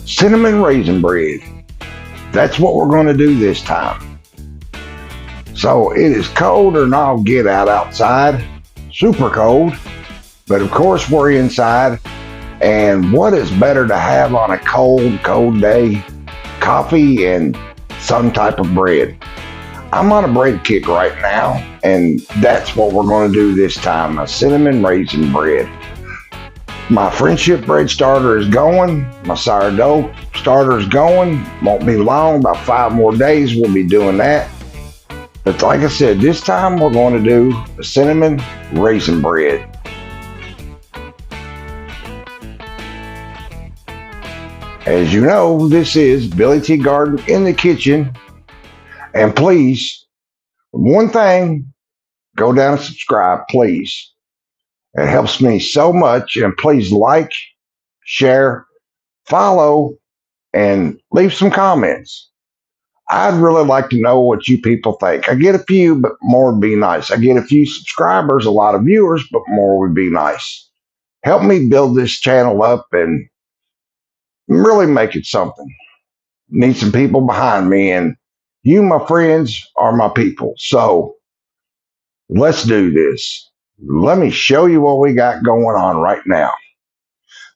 cinnamon raisin bread. That's what we're going to do this time. So it is colder than I'll get outside, super cold, but of course we're inside. And what is better to have on a cold day? Coffee and some type of bread. I'm on a bread kick right now, and that's what we're going to do this time, a cinnamon raisin bread. My friendship bread starter is going. My sourdough starter is going. Won't be long, about 5 more days we'll be doing that. But like I said, this time we're going to do a cinnamon raisin bread. As you know, this is Billy Teegarden in the kitchen. And please, one thing, go down and subscribe, please. It helps me so much. And please like, share, follow, and leave some comments. I'd really like to know what you people think. I get a few, but more would be nice. I get a few subscribers, a lot of viewers, but more would be nice. Help me build this channel up and really make it something. Need some people behind me, and you, my friends, are my people. So let's do this. Let me show you what we got going on right now.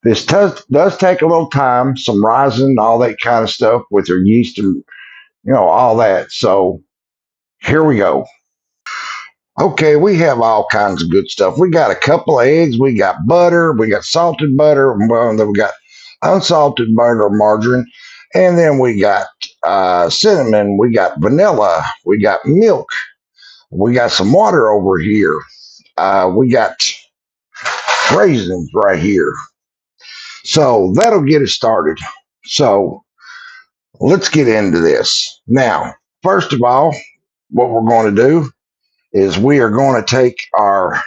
This does take a little time, some Raisin, all that kind of stuff with your yeast and, all that. So here we go. Okay, we have all kinds of good stuff. We got a couple of eggs. We got butter. We got salted butter. Well, then we got unsalted butter or margarine. And then we got cinnamon, we got vanilla, we got milk, we got some water over here, we got raisins right here. So that'll get us started. So let's get into this. Now, first of all, what we're going to do is we are going to take our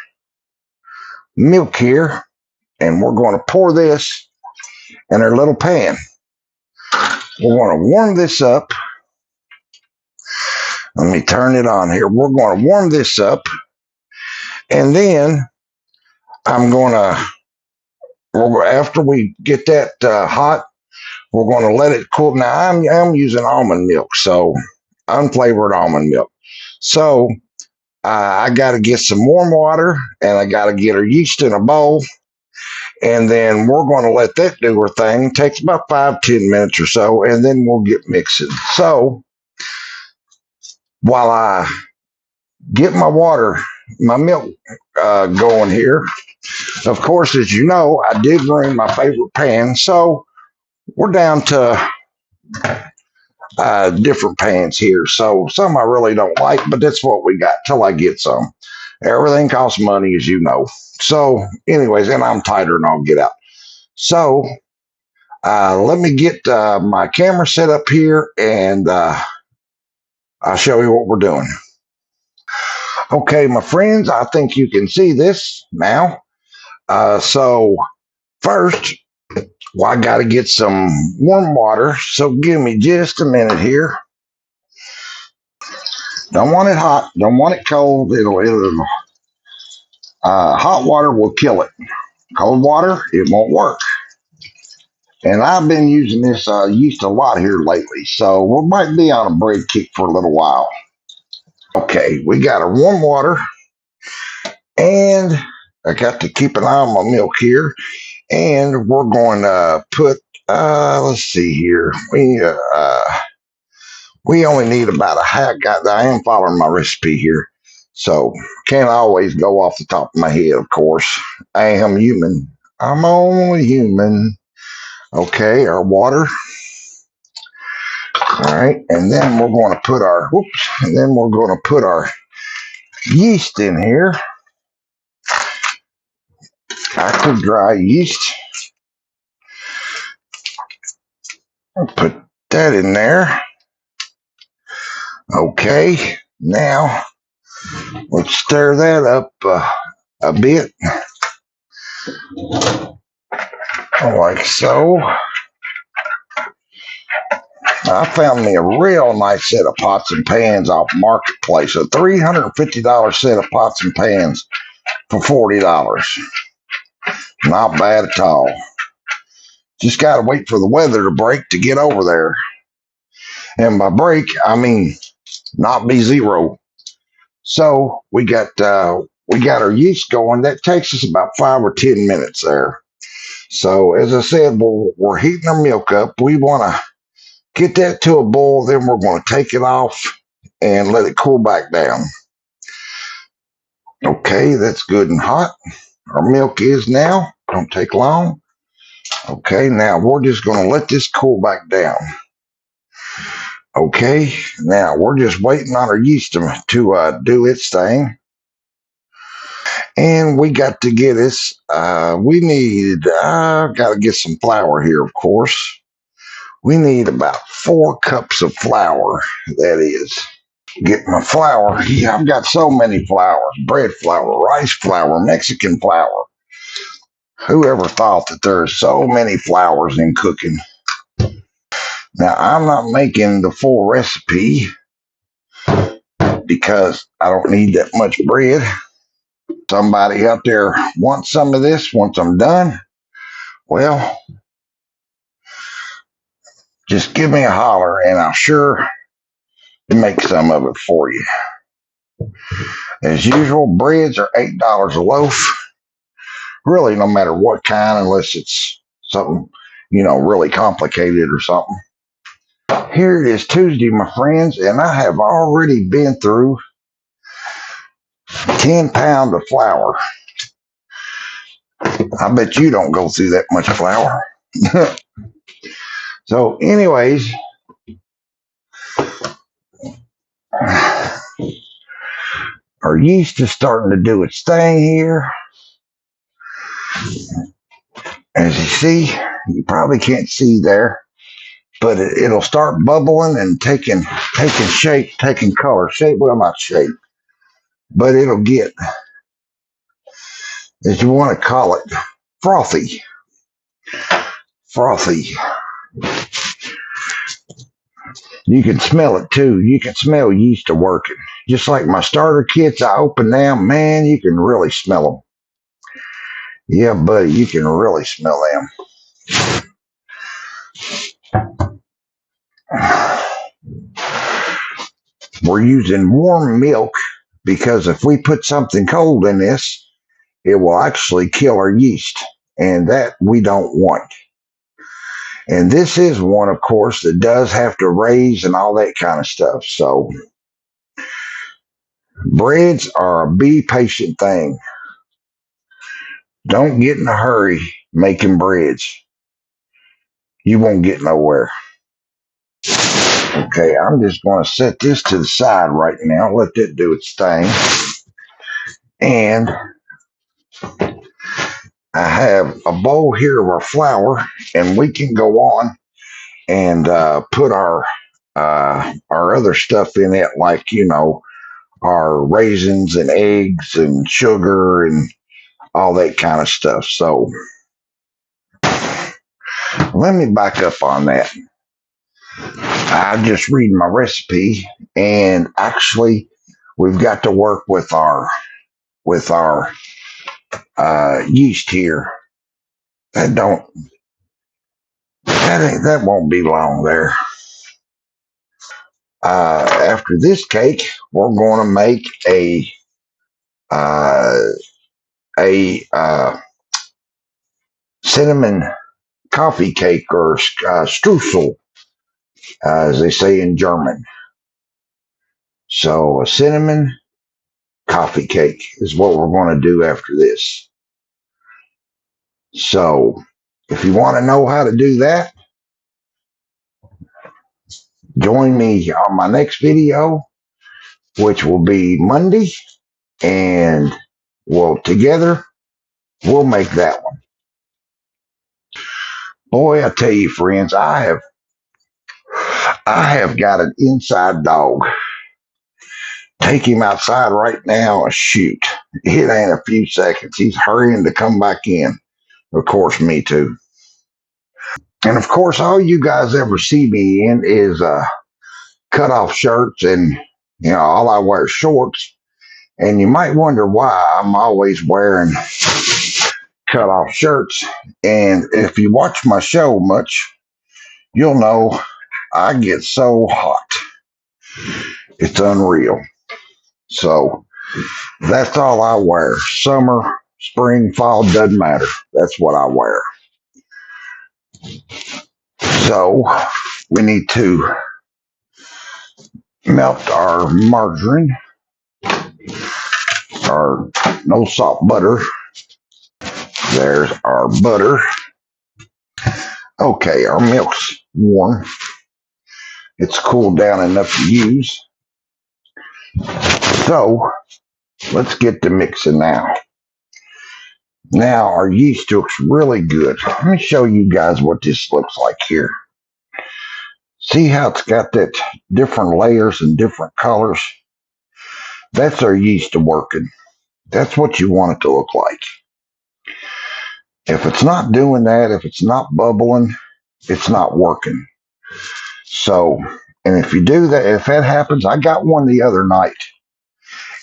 milk here and we're going to pour this in our little pan. We're going to warm this up. Let me turn it on here. We're going to warm this up. And then I'm going to, after we get that hot, we're going to let it cool. Now, I'm using almond milk, so unflavored almond milk. So I got to get some warm water, and I got to get our yeast in a bowl. And then we're going to let that do her thing. It takes about 5-10 minutes or so, and then we'll get mixing. So while I get my milk going here, of course, as you know, I did bring my favorite pan. So we're down to different pans here. So some I really don't like, but that's what we got till I get some. Everything costs money, as you know. So anyways, and I'm tighter and I'll get out. So let me get my camera set up here, and I'll show you what we're doing. Okay, my friends, I think you can see this now. So first, I got to get some warm water. So give me just a minute here. Don't want it hot. Don't want it cold. Hot water will kill it. Cold water, it won't work. And I've been using this yeast a lot here lately. So we might be on a bread kick for a little while. Okay, we got our warm water. And I got to keep an eye on my milk here. And we're going to put, let's see here. We only need about a half. I am following my recipe here. So can't always go off the top of my head, of course. I am human. I'm only human. Okay, our water. All right, and then we're going to put our yeast in here. Active dry yeast. I'll put that in there. Okay, now let's stir that up a bit, like so. I found me a real nice set of pots and pans off Marketplace, a $350 set of pots and pans for $40. Not bad at all. Just got to wait for the weather to break to get over there. And by break, I mean not be zero. So we got our yeast going. That takes us about 5 or 10 minutes there. So as I said, we're heating our milk up. We want to get that to a boil. Then we're going to take it off and let it cool back down. Okay, that's good and hot. Our milk is now. Don't take long. Okay, now we're just going to let this cool back down. Okay, now we're just waiting on our yeast to do its thing. And we got to get this. We need, got to get some flour here, of course. We need about 4 cups of flour, that is. Get my flour. Yeah, I've got so many flours. Bread flour, rice flour, Mexican flour. Whoever thought that there are so many flours in cooking? Now, I'm not making the full recipe because I don't need that much bread. Somebody out there wants some of this once I'm done. Well, just give me a holler and I'll sure make some of it for you. As usual, breads are $8 a loaf. Really, no matter what kind, unless it's something, really complicated or something. Here it is Tuesday, my friends, and I have already been through 10 pounds of flour. I bet you don't go through that much flour. So, anyways, our yeast is starting to do its thing here. As you see, you probably can't see there, but it'll start bubbling and taking shape, taking color. Shape, well, not shape, but it'll get, as you want to call it, frothy. Frothy. You can smell it too. You can smell yeast working. Just like my starter kits, I open them, man, you can really smell them. Yeah, buddy, you can really smell them. We're using warm milk because if we put something cold in this, it will actually kill our yeast, and that we don't want. And this is one, of course, that does have to raise and all that kind of stuff. So breads are a be patient thing. Don't get in a hurry making breads. You won't get nowhere. Okay, I'm just going to set this to the side right now. Let that do its thing. And I have a bowl here of our flour, and we can go on and put our other stuff in it, like our raisins and eggs and sugar and all that kind of stuff. So let me back up on that. I just read my recipe, and actually, we've got to work with our yeast here. That won't be long there. After this cake, we're going to make a cinnamon coffee cake, or streusel, as they say in German. So a cinnamon coffee cake is what we're going to do after this. So if you want to know how to do that, join me on my next video, which will be Monday, and together we'll make that one. Boy, I tell you, friends, I have got an inside dog. Take him outside right now and shoot. It ain't a few seconds. He's hurrying to come back in. Of course, me too. And of course, all you guys ever see me in is cut off shirts, and all I wear is shorts. And you might wonder why I'm always wearing cut off shirts. And if you watch my show much, you'll know I get so hot. It's unreal. So that's all I wear. Summer, spring, fall, doesn't matter. That's what I wear. So we need to melt our margarine, our no salt butter. There's our butter. Okay, our milk's warm. It's cooled down enough to use. So let's get to mixing now. Now our yeast looks really good. Let me show you guys what this looks like here. See how it's got that different layers and different colors? That's our yeast working. That's what you want it to look like. If it's not doing that, if it's not bubbling, it's not working. So, and if you do that, if that happens, I got one the other night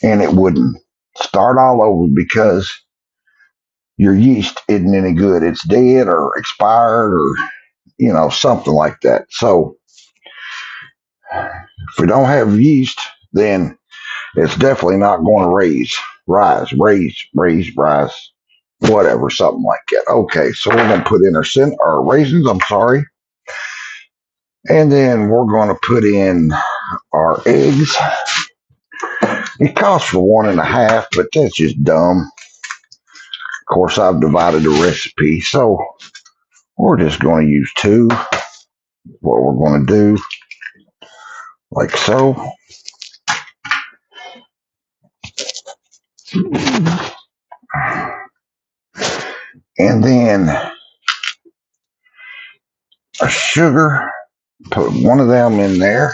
and it wouldn't start all over because your yeast isn't any good. It's dead or expired or, something like that. So if we don't have yeast, then it's definitely not going to rise, whatever, something like that. Okay, so we're going to put in our raisins, and then we're going to put in our eggs. It costs for 1.5, but that's just dumb. Of course, I've divided the recipe, so we're just going to use 2. What we're going to do, like so. And then a sugar, put one of them in there.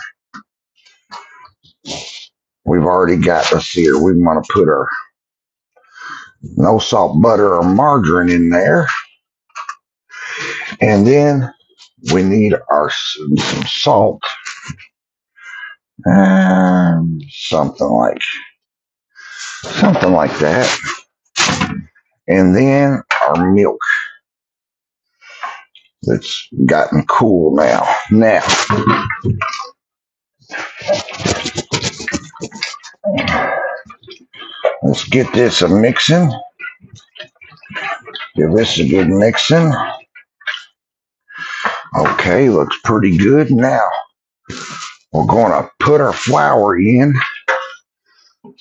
We've already got, let's see here, we want to put our no salt butter or margarine in there. And then we need some salt. Something like that. And then our milk that's gotten cool now. Now, let's get this a mixing. Give this a good mixing. Okay, looks pretty good. Now, we're going to put our flour in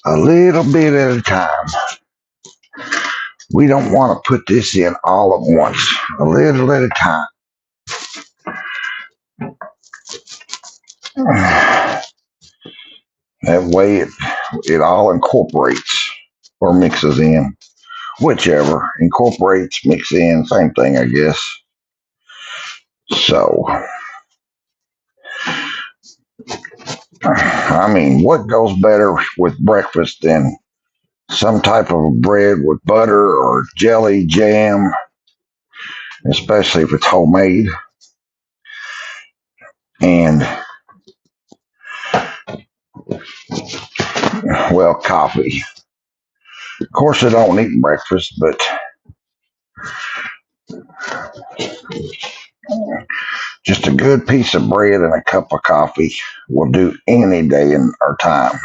a little bit at a time. We don't want to put this in all at once, a little at a time. That way it all incorporates or mixes in. Whichever. Incorporates, mix in, same thing, I guess. So, I mean, what goes better with breakfast than some type of bread with butter or jelly, jam, especially if it's homemade. And, well, coffee. Of course, I don't eat breakfast, but just a good piece of bread and a cup of coffee will do any day in our time.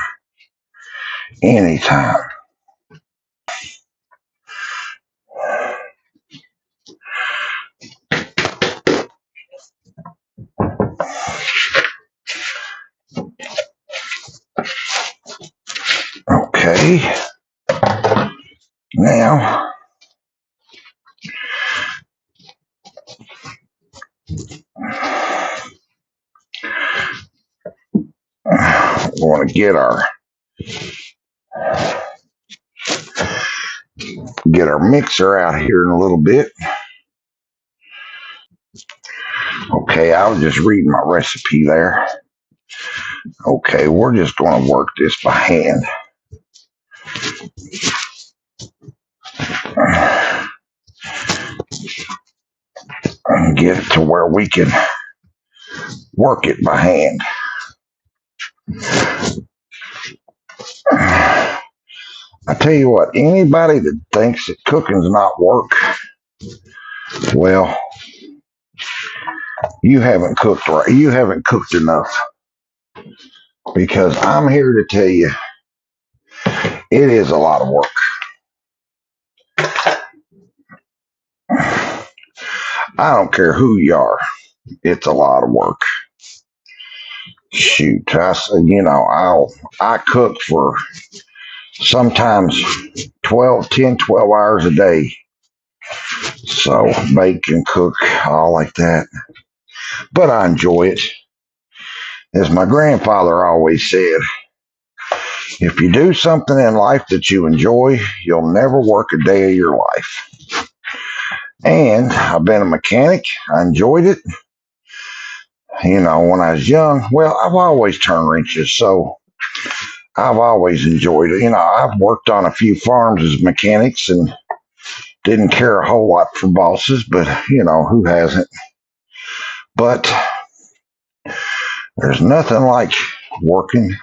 Anytime. Okay. Now, we want to get our mixer out here in a little bit. Okay, I was just reading my recipe there. Okay, we're just going to work this by hand. And get it to where we can work it by hand. I tell you what, anybody that thinks that cooking's not work, well, you haven't cooked right. You haven't cooked enough. Because I'm here to tell you, it is a lot of work. I don't care who you are. It's a lot of work. Shoot, I cook for sometimes 12 hours a day. So bake and cook, all like that. But I enjoy it. As my grandfather always said, if you do something in life that you enjoy, you'll never work a day of your life. And I've been a mechanic. I enjoyed it. When I was young, well, I've always turned wrenches, so I've always enjoyed it. I've worked on a few farms as mechanics and didn't care a whole lot for bosses, but who hasn't? But there's nothing like working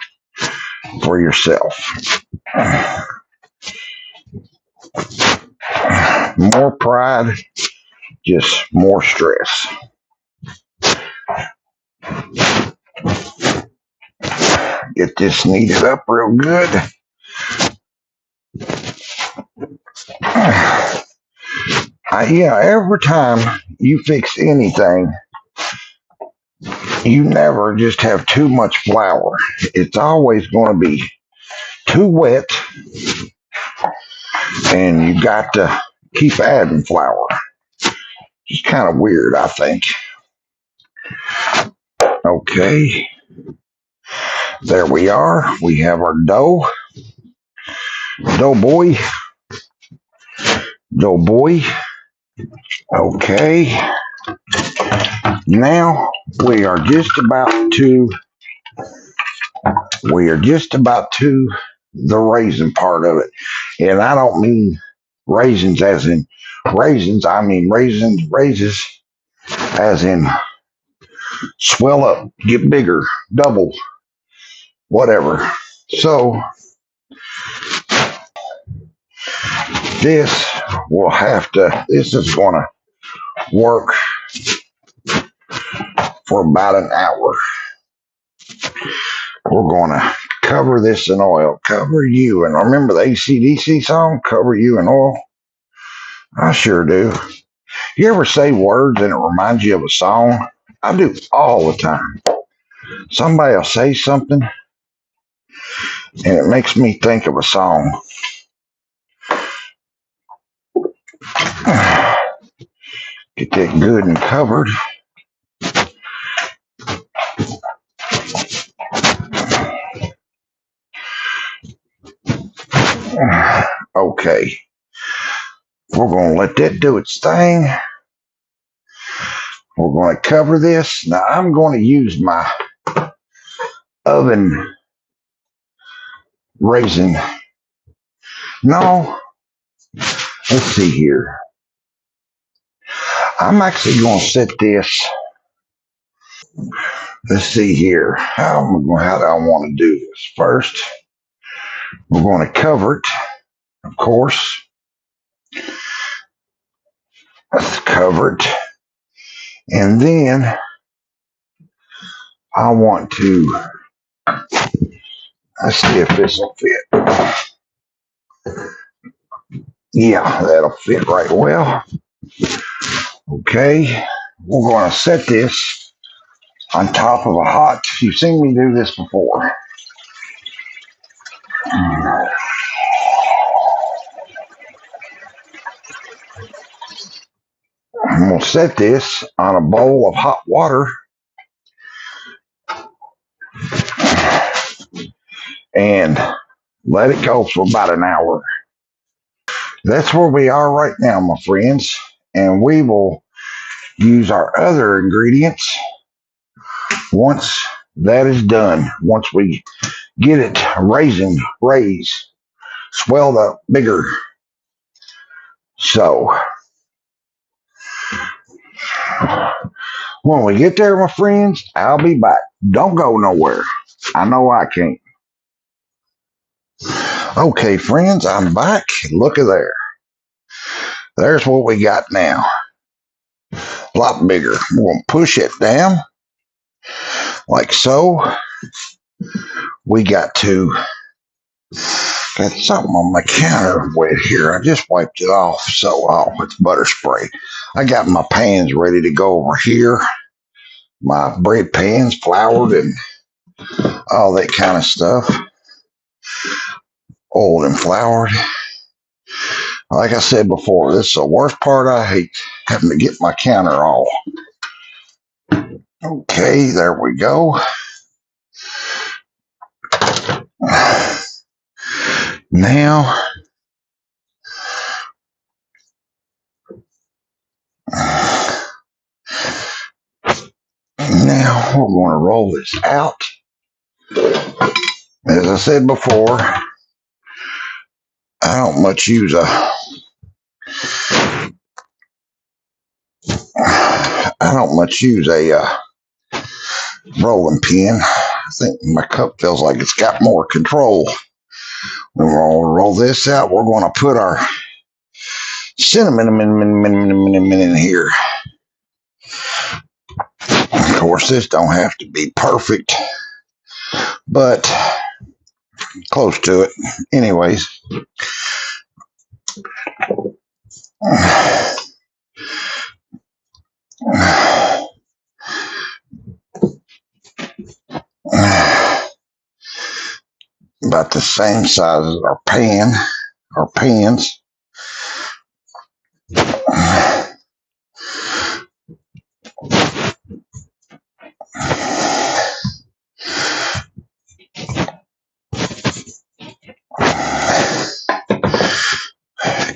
for yourself. More pride, just more stress. Get this kneaded up real good. Every time you fix anything, you never just have too much flour. It's always going to be too wet, and you got to keep adding flour. It's kind of weird, I think. Okay, there we are. We have our dough. Dough boy. Dough boy. Okay. Now we are just about to the raisin part of it. And I don't mean raisins as in raisins. I mean raises as in swell up, get bigger, double, whatever. So this is going to work for about an hour. We're going to cover this in oil. Cover you. And remember the AC/DC song, Cover You in Oil? I sure do. You ever say words and it reminds you of a song? I do all the time. Somebody will say something and it makes me think of a song. Get that good and covered. Okay. We're going to let that do its thing. We're going to cover this. Now I'm going to use my oven raisin. No, let's see here. I'm actually going to set this. Let's see here. How do I want to do this? First, we're going to cover it, of course. Let's cover it. And then I want to, let's see if this will fit. Yeah, that'll fit right well. Okay, we're going to set this on top of a hot, you've seen me do this before. I'm going to set this on a bowl of hot water and let it go for about an hour. That's where we are right now, my friends. And we will use our other ingredients once that is done. Once we get it raised, swelled up bigger. So when we get there, my friends, I'll be back. Don't go nowhere. I know I can't. Okay, friends, I'm back. Look at there. There's what we got now. A lot bigger. We're going to push it down like so. We got something on my counter wet here. I just wiped it off. It's butter spray. I got my pans ready to go over here. My bread pans, floured and all that kind of stuff. Oiled and floured. Like I said before, this is the worst part. I hate having to get my counter all. Okay, there we go. Now we're going to roll this out. As I said before, I don't much use a rolling pin. I think my cup feels like it's got more control. When we're going to roll this out, we're going to put our cinnamon in here. Of course, this don't have to be perfect, but close to it. Anyways. About the same size as our pans.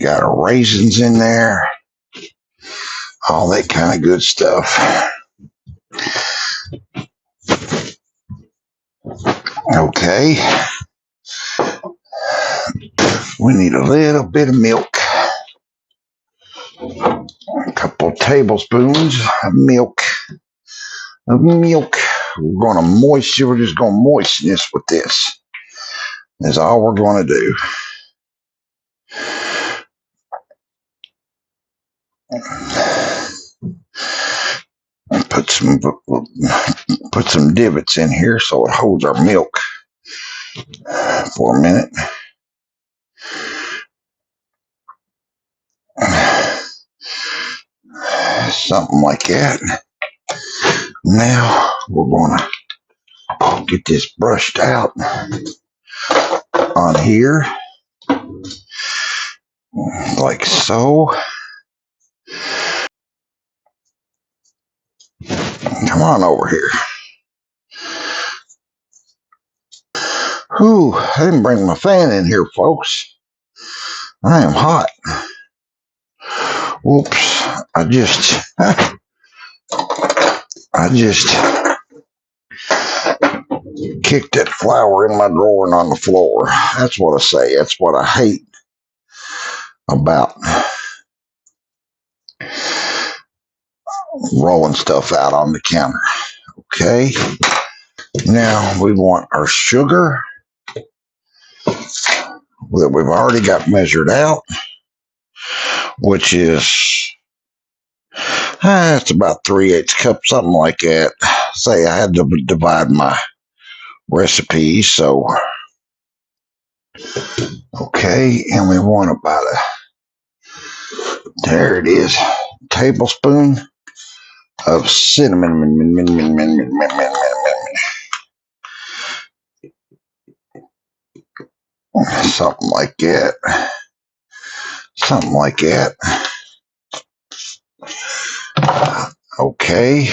Got our raisins in there. All that kind of good stuff. Okay. We need a little bit of milk. A couple of tablespoons of milk. We're just going to moisten this with this. That's all we're going to do. Put some divots in here so it holds our milk for a minute. Something like that. Now we're going to get this brushed out on here like so. Come on over here. Whew, I didn't bring my fan in here, folks. I am hot. Whoops. I just kicked that flour in my drawer and on the floor. That's what I say. That's what I hate about rolling stuff out on the counter. Okay. Now we want our sugar that we've already got measured out, which is it's about 3/8 cup, something like that. Say I had to divide my recipes, so okay, and we want about there it is, tablespoon of cinnamon. Something like that. Okay.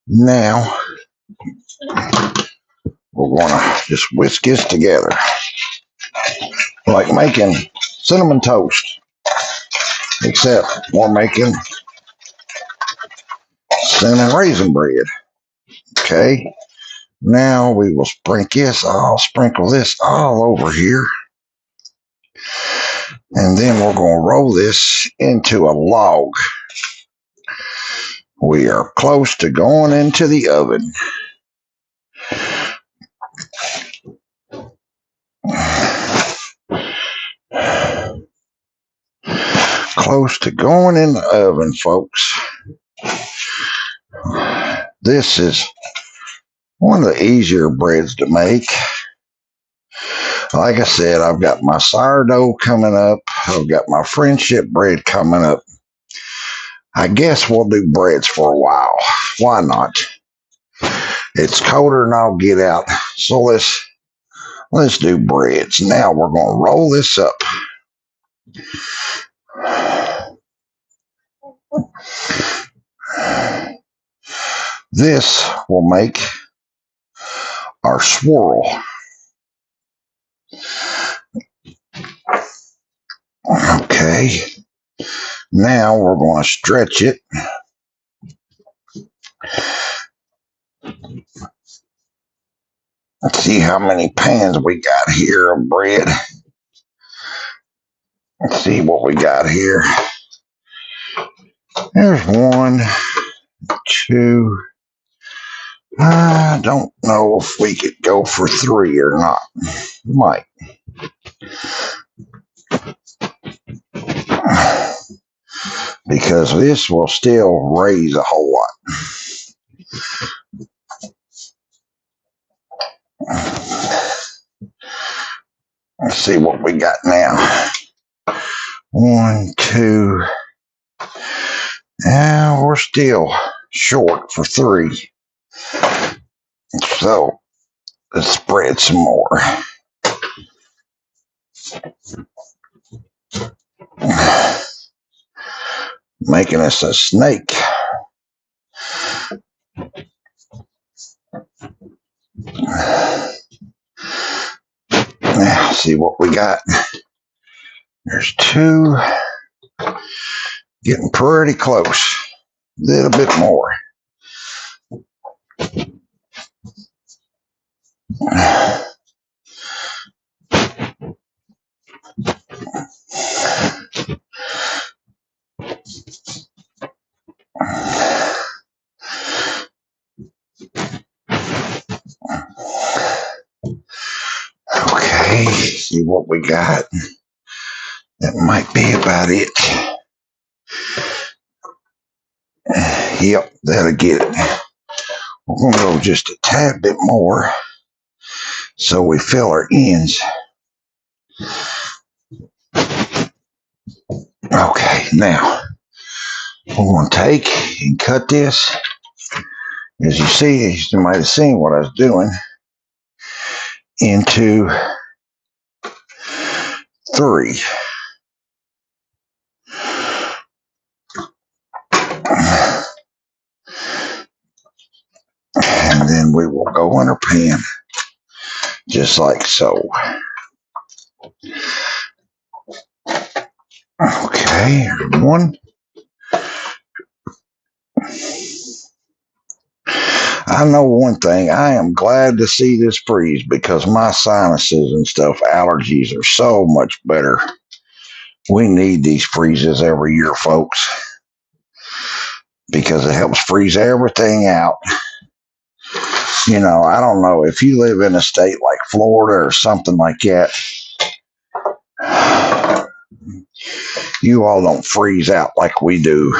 Now we're going to just whisk this together like making cinnamon toast, except we're making cinnamon raisin bread. Okay. Now we will sprinkle this all over here. And then we're going to roll this into a log. We are close to going into the oven. Close to going in the oven, folks. This is one of the easier breads to make. Like I said, I've got my sourdough coming up. I've got my friendship bread coming up. I guess we'll do breads for a while. Why not? It's colder than I'll get out. So let's do breads. Now we're going to roll this up. This will make our swirl. Okay. Now we're going to stretch it. Let's see how many pans we got here of bread. Let's see what we got here. There's 1, 2. I don't know if we could go for 3 or not. Might. Because this will still raise a whole lot. Let's see what we got now. 1, 2. Now we're still short for 3. So let's spread some more. Making us a snake. Now, see what we got. There's 2. Getting pretty close. A little bit more. Okay, see what we got. That might be about it. Yep, that'll get it. We're going to go just a tad bit more so we fill our ends. Okay, now we're going to take and cut this. As you see, you might have seen what I was doing, into 3. And then we will go in our pan, just like so. Okay, 1. I know one thing, I am glad to see this freeze because my sinuses and stuff, allergies are so much better. We need these freezes every year, folks, because it helps freeze everything out. You know, I don't know if you live in a state like Florida or something like that, you all don't freeze out like we do,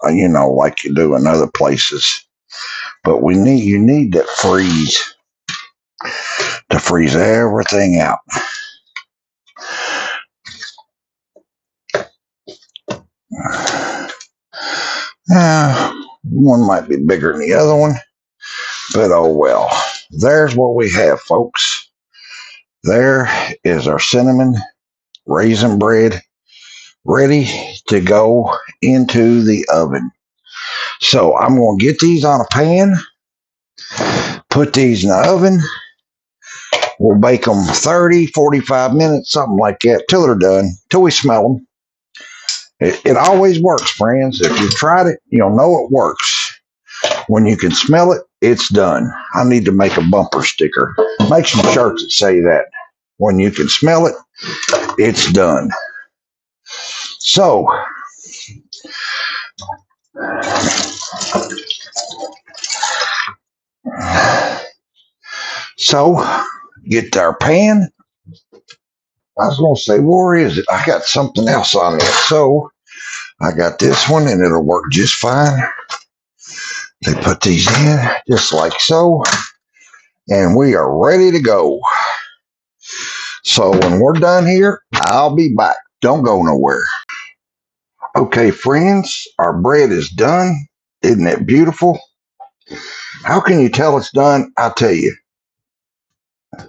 you know, like you do in other places. But you need that freeze to freeze everything out. One might be bigger than the other one, but oh well. There's what we have, folks. There is our cinnamon raisin bread ready to go into the oven. So I'm going to get these on a pan, put these in the oven. We'll bake them 30, 45 minutes, something like that, till they're done, till we smell them. It always works, friends. If you've tried it, you'll know it works. When you can smell it, it's done. I need to make a bumper sticker. Make some shirts that say that. When you can smell it, it's done. So, get our pan, I was going to say, where is it? I got something else on it. So I got this one and it'll work just fine. They put these in just like so. And we are ready to go. So when we're done here, I'll be back. Don't go nowhere. Okay, friends, our bread is done. Isn't it beautiful? How can you tell it's done? I'll tell you. I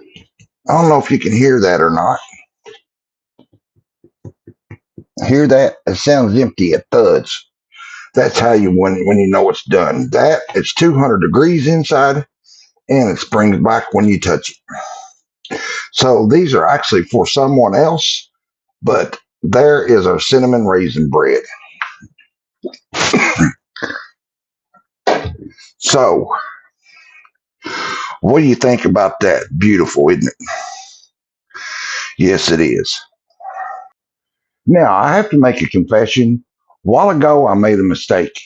don't know if you can hear that or not. Hear that? It sounds empty. It thuds. That's how you when you know it's done. That it's 200 degrees inside, and it springs back when you touch it. So these are actually for someone else, but there is our cinnamon raisin bread. So, what do you think about that? Beautiful, isn't it? Yes, it is. Now, I have to make a confession. A while ago, I made a mistake.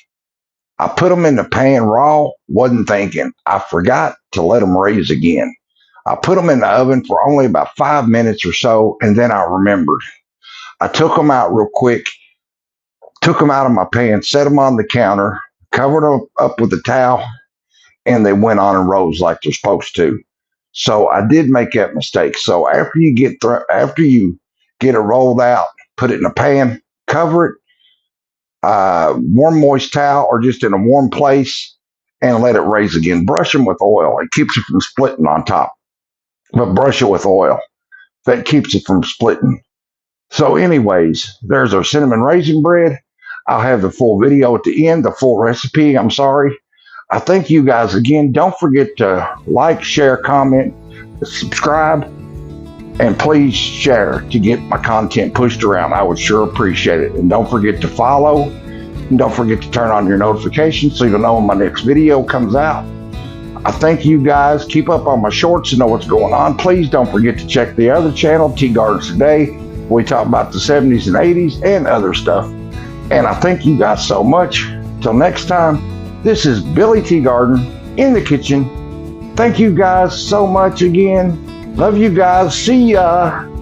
I put them in the pan raw, wasn't thinking. I forgot to let them raise again. I put them in the oven for only about 5 minutes or so, and then I remembered. I took them out real quick, took them out of my pan, set them on the counter, covered them up with a towel, and they went on and rose like they're supposed to. So I did make that mistake. So after you get it rolled out, put it in a pan, cover it, warm moist towel or just in a warm place, and let it raise again. Brush them with oil. It keeps it from splitting on top. But brush it with oil. That keeps it from splitting. So anyways, there's our cinnamon raisin bread. I'll have the full video at the end, the full recipe. I'm sorry. I thank you guys again. Don't forget to like, share, comment, subscribe, and please share to get my content pushed around. I would sure appreciate it. And don't forget to follow. And don't forget to turn on your notifications so you'll know when my next video comes out. I thank you guys. Keep up on my shorts to know what's going on. Please don't forget to check the other channel, Teegarden Today. We talk about the 70s and 80s and other stuff. And I thank you guys so much. Till next time. This is Billy Teegarden in the kitchen. Thank you guys so much again. Love you guys. See ya.